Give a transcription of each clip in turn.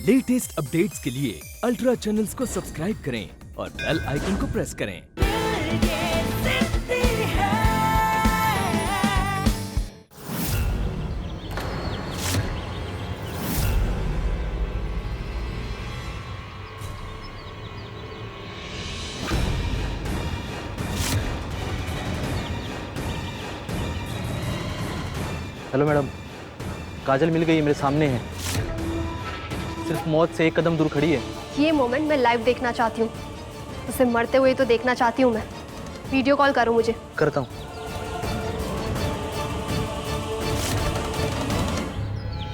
Latest updates के लिए ultra channels को सब्सक्राइब करें और बेल आइकन को प्रेस करें। हेलो मैडम, काजल मिल गई है, मेरे सामने है। सिर्फ मौत से एक कदम दूर खड़ी है। ये मोमेंट मैं लाइव देखना चाहती हूँ। उसे मरते हुए तो देखना चाहती हूँ मैं। वीडियो कॉल करो मुझे। करता हूँ।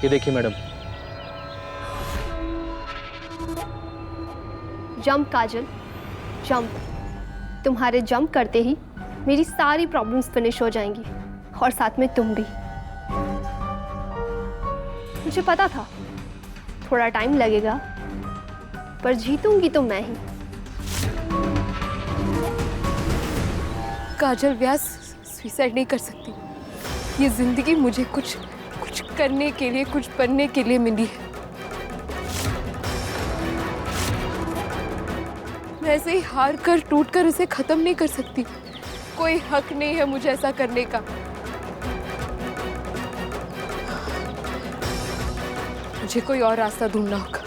ये देखिए मैडम। जंप काजल, जंप। तुम्हारे जंप करते ही मेरी सारी प्रॉब्लम्स फिनिश हो जाएंगी और साथ में तुम भी। मुझे पता था थोड़ा टाइम लगेगा, पर जीतूंगी तो मैं ही। काजल व्यास सुसाइड नहीं कर सकती। ये जिंदगी मुझे कुछ करने के लिए, कुछ बनने के लिए मिली है। मैं ऐसे ही हार कर, टूट कर इसे खत्म नहीं कर सकती। कोई हक नहीं है मुझे ऐसा करने का। मुझे कोई और रास्ता ढूंढना होगा।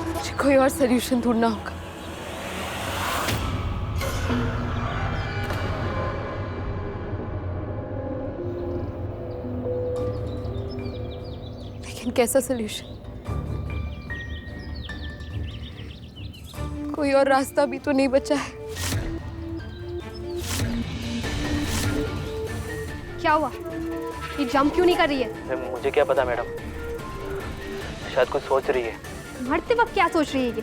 मुझे कोई और सल्यूशन ढूंढना होगा। लेकिन कैसा सल्यूशन? कोई और रास्ता भी तो नहीं बचा है। क्या हुआ? ये जंप क्यों नहीं कर रही है? मुझे क्या पता मैडम, शायद कुछ सोच रही है। मरते वक्त क्या सोच रही है ये?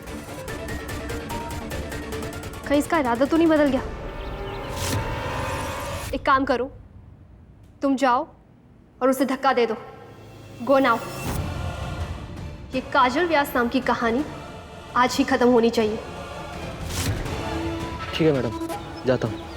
कहीं इसका इरादा तो नहीं बदल गया? एक काम करो, तुम जाओ और उसे धक्का दे दो। Go now. ये काजल व्यास नाम की कहानी आज ही खत्म होनी चाहिए। ठीक है मैडम, जाता हूँ।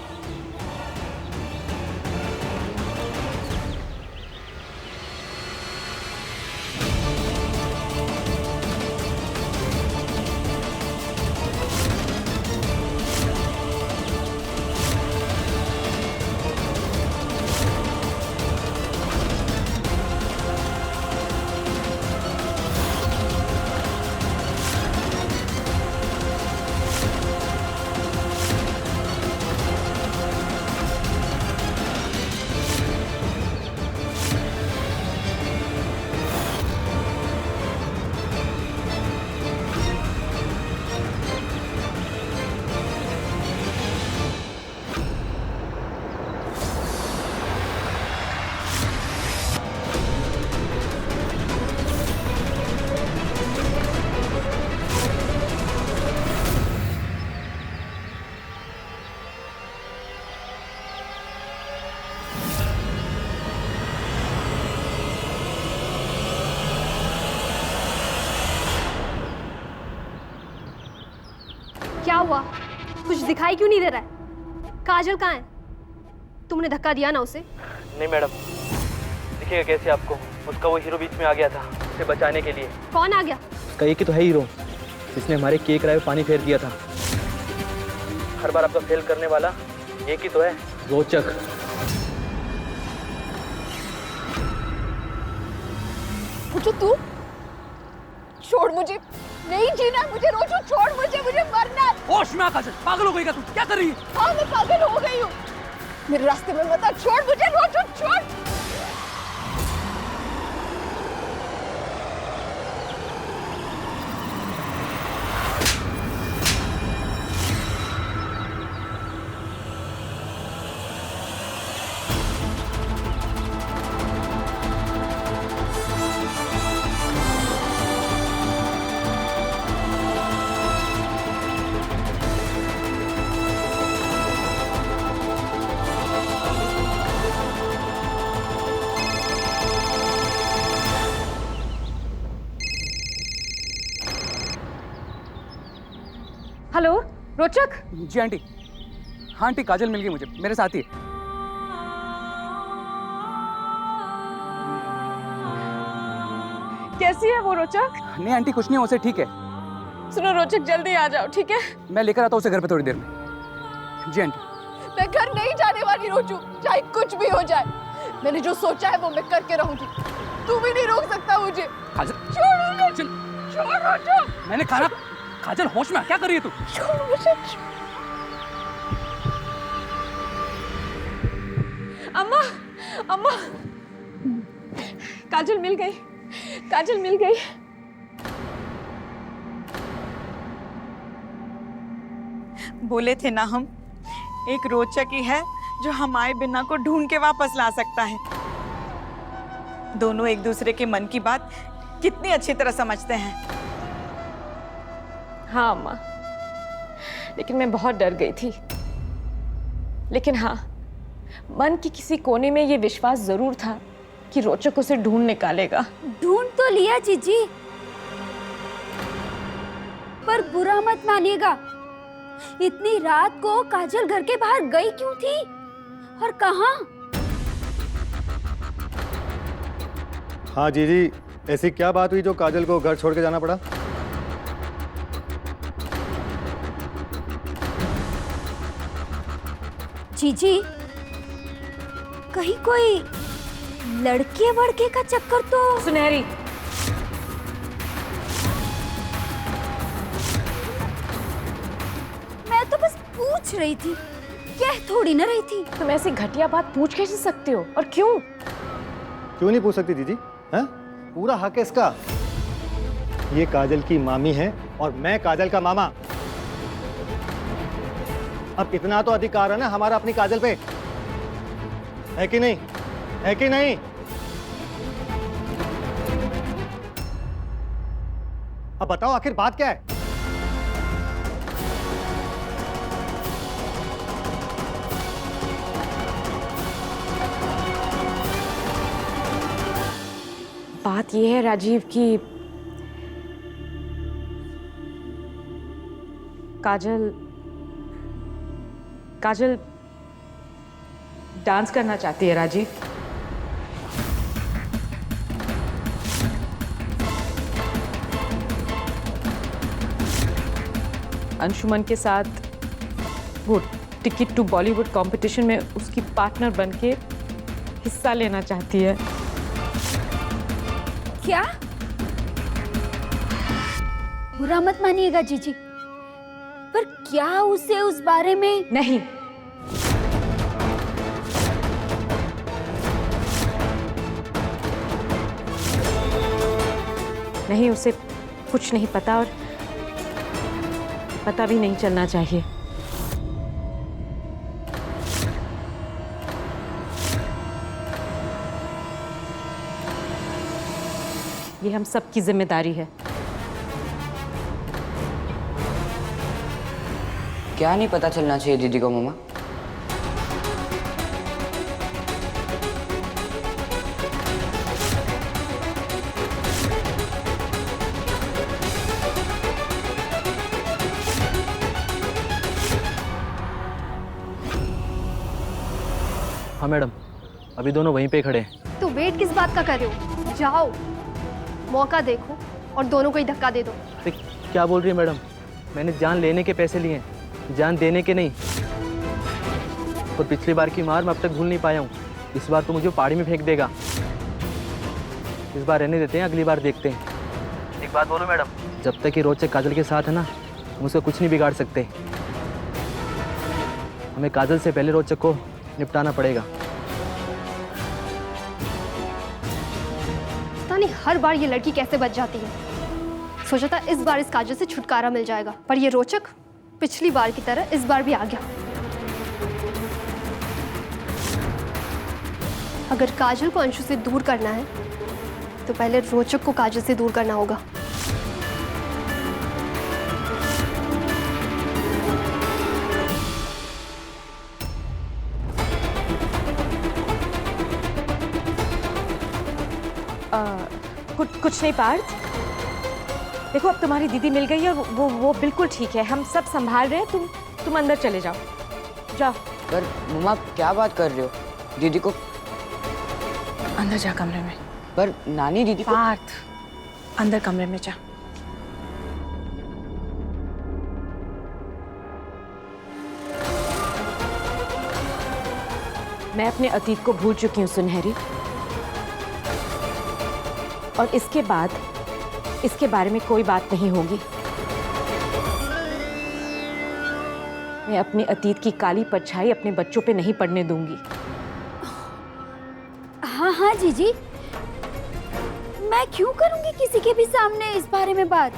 क्या हुआ? कुछ दिखाई क्यों नहीं दे रहा है? काजल कहाँ है? तुमने धक्का दिया ना उसे? नहीं मैडम, दिखेगा कैसे आपको? उसका वो हीरो बीच में आ गया था उसे बचाने के लिए। कौन आ गया? उसका एक ही तो है हीरो, जिसने हमारे केक राय में पानी फेर दिया था। हर बार आपका फेल करने वाला एक ही तो है, रोचक। रोचो तू छोड़ मुझे, नहीं जीना मुझे। रोचो छोड़ मुझे मरना। होश में आ काजल, पागल हो गई क्या तू? क्या कर रही है? हाँ मैं पागल हो गई हूँ। मेरे रास्ते में मत आ, छोड़ मुझे। रोचो छोड़। हेलो रोचक। जी आंटी। हाँ आंटी, काजल मिल गई मुझे, मेरे साथ ही है। कैसी है वो रोचक? नहीं आंटी कुछ नहीं है, उसे ठीक है। सुनो रोचक, जल्दी आ जाओ, ठीक है? मैं लेकर आता हूँ उसे घर पे थोड़ी देर में। जी आंटी। मैं घर नहीं जाने वाली रोचू, चाहे कुछ भी हो जाए। मैंने जो सोचा है वो मैं करके रहूंगी। तू भी नहीं रोक सकता मुझे। काजल, छोड़ काजल, छोड़ रोचू। मैंने कहा ना, काजल होश में क्या कर रही है तू? छोड़ मुझे। अम्मा, अम्मा, काजल मिल गई, काजल मिल गई। बोले थे ना हम, एक रोचक ही है जो हमारे बिना को ढूंढ के वापस ला सकता है। दोनों एक दूसरे के मन की बात कितनी अच्छी तरह समझते हैं। हाँ अम्मा, लेकिन मैं बहुत डर गई थी। लेकिन हाँ, मन के किसी कोने में ये विश्वास जरूर था कि रोचक उसे ढूंढ निकालेगा। ढूंढ तो लिया जीजी, पर बुरा मत मानिएगा। इतनी रात को काजल घर के बाहर गई क्यों थी और कहाँ? हाँ जीजी, ऐसी क्या बात हुई जो काजल को घर छोड़ के जाना पड़ा? जीजी, कहीं कोई लड़के वड़के का चक्कर तो? सुनहरी, मैं तो बस पूछ रही थी, कह थोड़ी ना रही थी। तुम ऐसी घटिया बात पूछ कैसे सकते हो और क्यों? क्यों नहीं पूछ सकती जीजी? हैं? पूरा हक है इसका। ये काजल की मामी है और मैं काजल का मामा। अब इतना तो अधिकार है ना हमारा अपनी काजल पे, है कि नहीं? है कि नहीं? अब बताओ आखिर बात क्या है? बात यह है राजीव कि काजल डांस करना चाहती है राजीव। अंशुमन के साथ वो टिकट टू बॉलीवुड कंपटीशन में उसकी पार्टनर बनके हिस्सा लेना चाहती है। क्या? बुरा मत मानिएगा जीजी, पर क्या उसे उस बारे में? नहीं, नहीं, उसे कुछ नहीं पता और पता भी नहीं चलना चाहिए। ये हम सबकी जिम्मेदारी है। क्या नहीं पता चलना चाहिए दीदी को मम्मा? हाँ मैडम, अभी दोनों वहीं पे खड़े हैं। तो वेट किस बात का कर रहे हो? जाओ, मौका देखो और दोनों को ही धक्का दे दो। अरे क्या बोल रही है मैडम? मैंने जान लेने के पैसे लिए हैं, जान देने के नहीं। और पिछली बार की मार मैं अब तक भूल नहीं पाया हूँ। इस बार तो मुझे पहाड़ी में फेंक देगा। इस बार रहने देते हैं, अगली बार देखते हैं। एक बात बोलो मैडम, जब तक ये रोचक काजल के साथ है ना, हम उसका कुछ नहीं बिगाड़ सकते। हमें काजल से पहले रोचक को निपटाना पड़ेगा। पता नहीं हर बार ये लड़की कैसे बच जाती है। सोचा था इस बार इस काजल से छुटकारा मिल जाएगा, पर ये रोचक पिछली बार की तरह इस बार भी आ गया। अगर काजल को अंशु से दूर करना है तो पहले रोचक को काजल से दूर करना होगा। कुछ नहीं पार्थ, देखो अब तुम्हारी दीदी मिल गई है, वो बिल्कुल ठीक है। हम सब संभाल रहे हैं, तुम अंदर चले जाओ, जाओ। पर मम्मा क्या बात कर रहे हो? दीदी को अंदर जा कमरे में। पर नानी दीदी को। पार्थ, अंदर कमरे में जा। मैं अपने अतीत को भूल चुकी हूँ सुनहरी, और इसके बाद इसके बारे में कोई बात नहीं होगी। मैं अपने अतीत की काली परछाई अपने बच्चों पे नहीं पड़ने दूंगी। हाँ हाँ जीजी, मैं क्यों करूंगी किसी के भी सामने इस बारे में बात।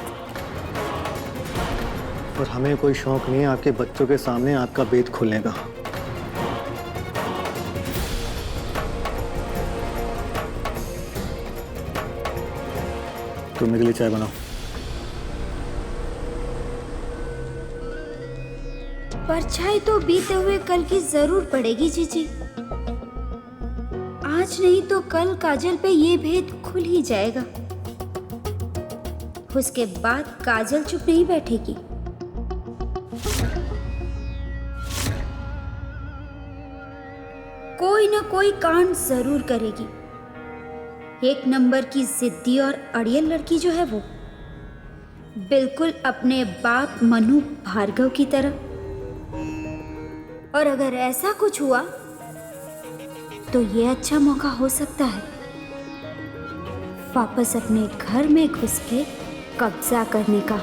और हमें कोई शौक नहीं है आपके बच्चों के सामने आपका भेद खोलने का। तुम मेरे लिए चाय बनाओ। परछाई तो बीते हुए कल की जरूर पड़ेगी जीजी। आज नहीं तो कल काजल पे ये भेद खुल ही जाएगा। उसके बाद काजल चुप नहीं बैठेगी। कोई ना कोई कांड जरूर करेगी। एक नंबर की जिद्दी और अड़ियल लड़की जो है वो, बिल्कुल अपने बाप मनु भार्गव की तरह। और अगर ऐसा कुछ हुआ तो ये अच्छा मौका हो सकता है वापस अपने घर में घुस के कब्जा करने का।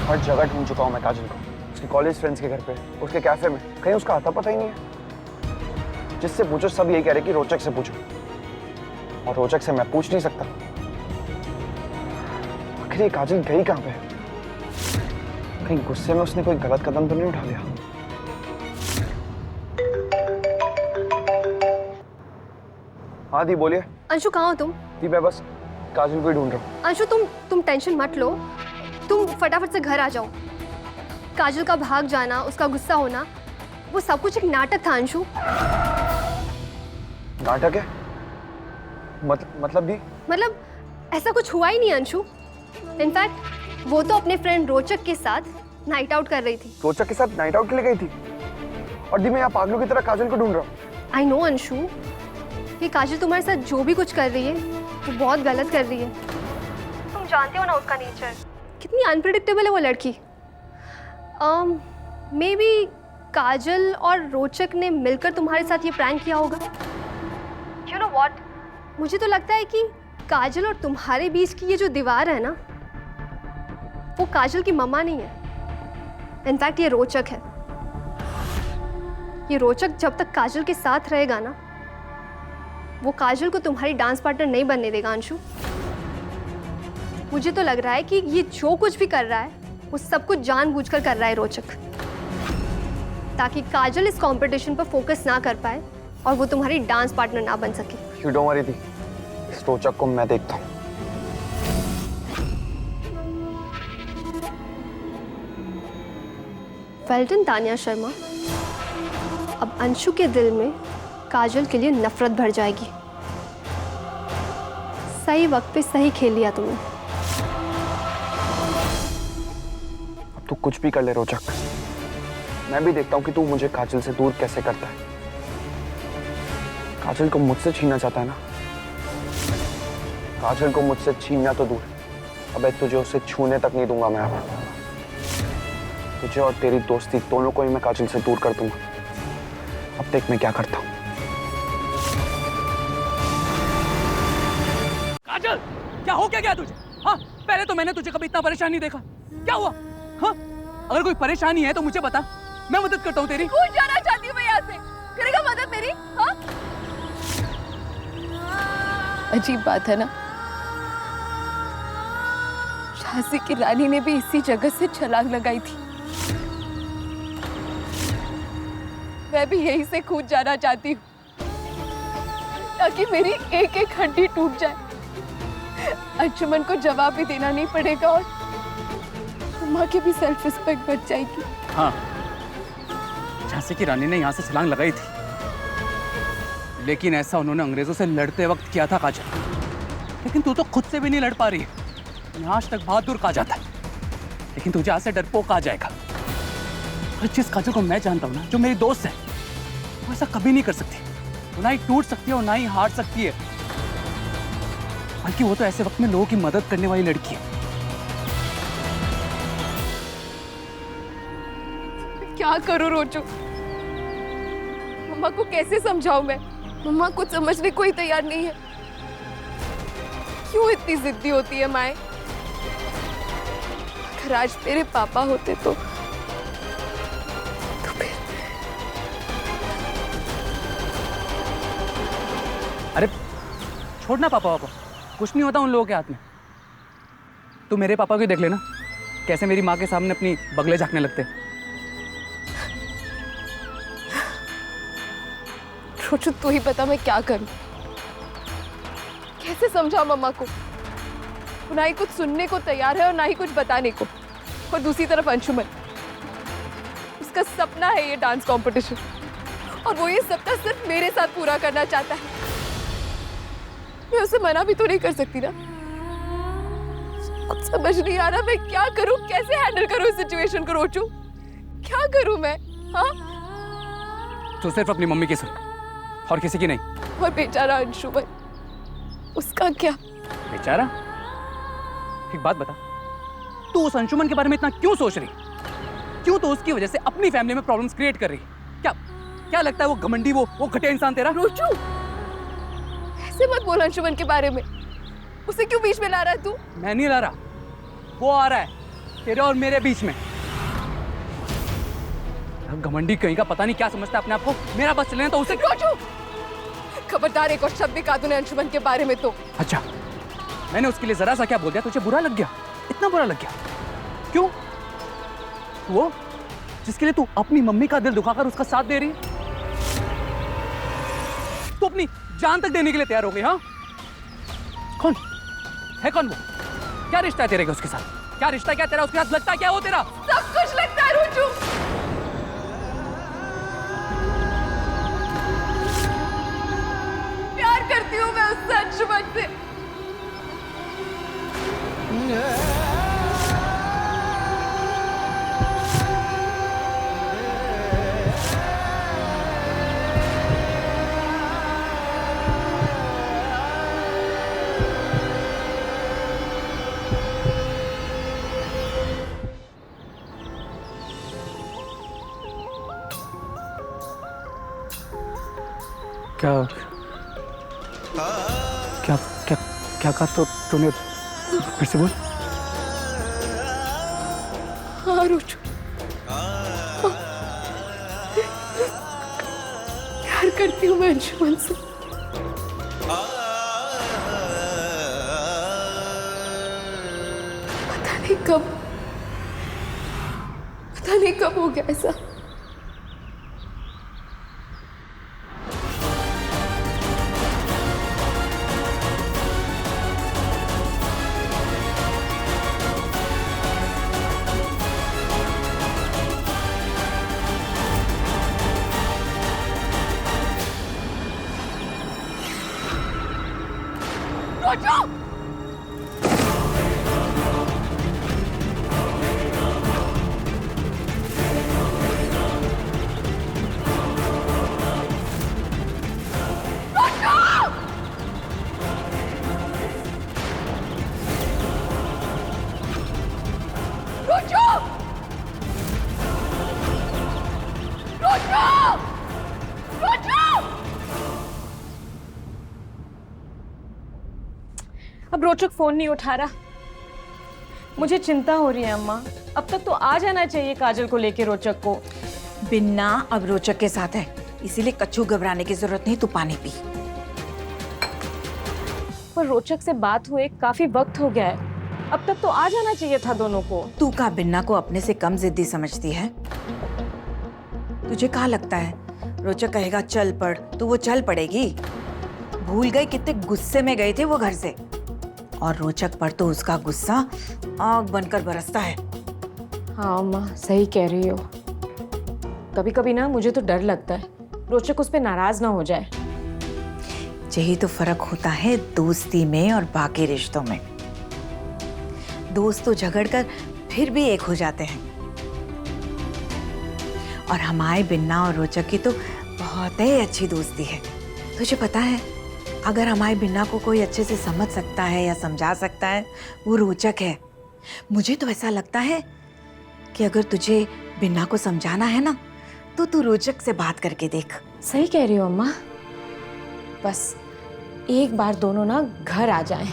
हर जगह ढूंढ चुका हूँ मैं काजल को, उसके कॉलेज फ्रेंड्स के घर पे, उसके कैफे में, कहीं उसका आता पता ही नहीं है। जिससे पूछो सब यही कह रहे कि रोचक से पूछो, और रोचक से मैं पूछ नहीं सकता। आखिर ये काजल गई कहाँ पे? कहीं गुस्से में उसने कोई गलत कदम तो नहीं उठा लिया? हाँ दी बोलिए। अंशु कहाँ हो तुम? दी मैं बस काजल को ही ढूंढ रहा हूँ। अंशु तुम टेंशन मत लो, तुम फटाफट से घर आ जाओ। काजल का भाग जाना, उसका गुस्सा होना, वो सब कुछ एक नाटक था अंशु। नाटक है? मतलब दी? मतलब ऐसा कुछ हुआ ही नहीं अंशु। इनफैक्ट वो तो अपने फ्रेंड रोचक के साथ नाइट आउट कर रही थी। रोचक के साथ नाइट आउट के लिए गई थी? और दी मैं यहाँ पागलों की तरह काजल को ढूंढ रहा हूँ। आई नो अंशु, ये काजल तुम्हारे साथ जो भी कुछ कर रही है वो बहुत गलत कर रही है। तुम जानते हो ना उसका नेचर, कितनी अनप्रेडिक्टेबल है वो लड़की। मे बी काजल और रोचक ने मिलकर तुम्हारे साथ ये प्रैंक किया होगा। यू नो व्हाट, मुझे तो लगता है कि काजल और तुम्हारे बीच की ये जो दीवार है ना, वो काजल की मम्मा नहीं है। इनफैक्ट ये रोचक है। ये रोचक जब तक काजल के साथ रहेगा ना, वो काजल को तुम्हारी डांस पार्टनर नहीं बनने देगा अंशु। मुझे तो लग रहा है कि ये जो कुछ भी कर रहा है वो सब कुछ जानबूझकर कर रहा है रोचक, ताकि काजल इस कंपटीशन पर फोकस ना कर पाए और वो तुम्हारी डांस पार्टनर ना बन सके। You don't worry दी, इस रोचक को मैं देखता हूँ। Well done Tania Sharma. अब अंशु के दिल में काजल के लिए नफरत भर जाएगी। सही वक्त पे सही खेल लिया तुमने। अब तू कुछ भी कर ले रोचक, मैं भी देखता हूँ कि तू मुझे काजल से दूर कैसे करता है। काजल को मुझसे छीनना चाहता है ना? काजल को मुझसे छीनना तो दूर, अबे तुझे उसे छूने तक नहीं दूंगा मैं। अब तुझे और तेरी दोस्ती दोनों को ही मैं काजल से दूर कर दूंगा। अब देख मैं क्या करता हूँ। काजल, क्या हो क्या तुझे? हाँ, पहले तो मैंने तुझे कभी इतना परेशान नहीं देखा। क्या हुआ? हाँ, अगर कोई परेशानी है तो मुझे बता, मैं मदद करता हूँ तेरी। कूद जाना चाहती हूँ मैं यहाँ से, करेगा मदद मेरी? हाँ? अजीब बात है ना, झांसी की रानी ने भी इसी जगह से छलांग लगाई थी। मैं भी यहीं से कूद जाना चाहती हूँ ताकि मेरी एक एक हड्डी टूट जाए। अंशुमन को जवाब भी देना नहीं पड़ेगा और माँ की भी सेल्फ रिस्पेक्ट बच जाएगी। हाँ, झांसी की रानी ने यहाँ से छलांग लगाई थी, लेकिन ऐसा उन्होंने अंग्रेजों से लड़ते वक्त किया था काजल। लेकिन तू तो खुद से भी नहीं लड़ पा रही है। आज तक बहादुर कहा जाता है, लेकिन तुझे आज से डरपोक कहा जाएगा। और जिस काजल को मैं जानता हूँ ना, जो मेरी दोस्त है, वो ऐसा कभी नहीं कर सकती। वो ना ही टूट सकती है और ना ही हार सकती है, बल्कि वो तो ऐसे वक्त में लोगों की मदद करने वाली लड़की है। क्या करूं रोचू? मम्मा को कैसे समझाऊं मैं? मम्मा कुछ समझने को ही तैयार नहीं है। क्यों इतनी जिद्दी होती है माए? अगर आज तेरे पापा होते तो फिर। अरे छोड़ना पापा, कुछ नहीं होता उन लोगों के हाथ में। तू मेरे पापा को देख लेना, कैसे मेरी माँ के सामने अपनी बगले झाँकने लगते। रोचू तू ही बता मैं क्या करूं? कैसे समझाऊं मम्मा को? वो ना ही कुछ सुनने को तैयार है और ना ही कुछ बताने को। और दूसरी तरफ अंशुमन, उसका सपना है ये डांस कंपटीशन, और वो ये सपना सिर्फ मेरे साथ पूरा करना चाहता है। मैं उसे मना भी तो नहीं कर सकती ना। कुछ समझ नहीं आ रहा मैं क्या करूं, कैसे हैंडल करूं इस सिचुएशन को रोचू? क्या करूं मैं? हाँ, तो सिर्फ अपनी मम्मी की सुन और किसी की नहीं। और बेचारा अंशुमन, उसका क्या? बेचारा? एक बात बता, तू उस अंशुमन के बारे में इतना क्यों सोच रही? क्यों तो उसकी वजह से अपनी फैमिली में प्रॉब्लम्स क्रिएट कर रही? क्या क्या लगता है वो घमंडी, वो घटिया इंसान तेरा? रोचू ऐसे मत बोल अंशुमन के बारे में। उसे क्यों बीच में ला रहा है तू? मैं नहीं ला रहा, वो आ रहा है तेरे और मेरे बीच में। घमंडी कहीं का, पता नहीं क्या समझता है अपने आप को। मेरा बस चले तो उसे। रोचू खबरदार, एक और शब्द भी कहा तूने अंशुमन के बारे में तो। अच्छा, मैंने उसके लिए जरा सा क्या बोल दिया तुझे बुरा लग गया? इतना बुरा लग गया? क्यों? वो जिसके लिए तू अपनी मम्मी का दिल दुखाकर उसका साथ दे रही है, तू अपनी जान तक देने के लिए तैयार हो गई। हाँ, कौन है? कौन वो? क्या रिश्ता है तेरे का उसके साथ? क्या रिश्ता, क्या तेरा उसके साथ? लगता है क्या वो तेरा? सब कुछ लगता है रोचू। प्यार करती हूँ मैं उससे, अंशुमन से। क्या क्या क्या क्या कहा तो तूने? फिर से बोल। हाँ रोचू, प्यार करती हूँ मैं अंशुमन से। पता नहीं कब हो गया ऐसा। अब रोचक फोन नहीं उठा रहा, मुझे चिंता हो रही है अम्मा। अब तक तो आ जाना चाहिए काजल को लेके रोचक को। बिन्ना अब रोचक के साथ है, इसीलिए कच्छू घबराने की जरूरत नहीं, तू पानी पी। पर रोचक से बात हुए काफी वक्त हो गया है, अब तक तो आ जाना चाहिए था दोनों को। तू का बिन्ना को अपने से कम जिद्दी समझती है? तुझे क्या लगता है रोचक कहेगा चल पड़ तो वो चल पड़ेगी? भूल गई कितने गुस्से में गए थे वो घर से, और रोचक पर तो उसका गुस्सा आग बनकर बरसता है। हाँ अम्मा, सही कह रही हो। कभी कभी ना मुझे तो डर लगता है रोचक उस पर नाराज ना हो जाए। यही तो फर्क होता है दोस्ती में और बाकी रिश्तों में। दोस्त तो झगड़कर फिर भी एक हो जाते हैं, और हमारे बिन्ना और रोचक की तो बहुत ही अच्छी दोस्ती है। तुझे पता है, अगर हमारे बिन्ना को कोई अच्छे से समझ सकता है या समझा सकता है, वो रोचक है। मुझे तो ऐसा लगता है कि अगर तुझे बिन्ना को समझाना है ना, तो तू रोचक से बात करके देख। सही कह रही हो अम्मा, बस एक बार दोनों ना घर आ जाएं।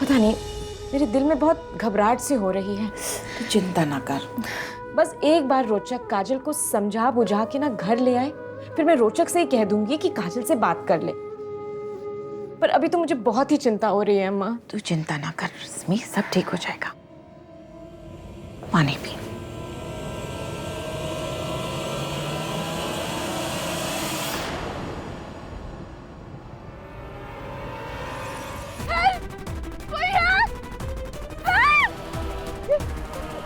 पता नहीं, मेरे दिल में बहुत घबराहट सी हो रही है। तू चिंता ना कर। बस एक बार रोचक काजल को समझा बुझा के ना घर ले आए, फिर मैं रोचक से ही कह दूंगी कि काजल से बात कर ले। पर अभी तो मुझे बहुत ही चिंता हो रही है अम्मा। तू चिंता ना कर रश्मि, सब ठीक हो जाएगा। पानी पी।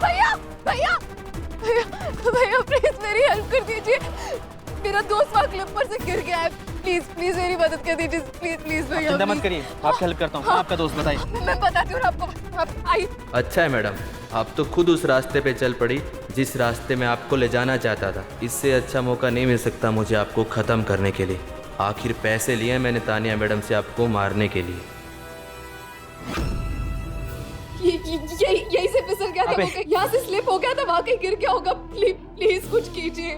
भैया भैया भैया भैया प्लीज मेरी हेल्प कर दीजिए। मेरा दोस्त वहाँ क्लिप पर से गिर गया है। प्लीज प्लीज मेरी मदद कर दीजिए। प्लीज प्लीज भैया। चिंता मत करिए, आपकी हेल्प करता हूँ। आपका दोस्त बताइए। मैं बताती हूँ आपको। आप आई। अच्छा है मैडम, आप तो खुद उस रास्ते पे चल पड़ी जिस रास्ते में आपको ले जाना चाहता था। इससे अच्छा मौका नहीं मिल सकता मुझे आपको ख़त्म करने के लिए। आखिर पैसे लिए मैंने तानिया मैडम से आपको मारने के लिए। यही से फिसल गया था, यहाँ से स्लिप हो गया था, वहाँ कहीं गिर गया होगा। प्लीज प्लीज कुछ कीजिए।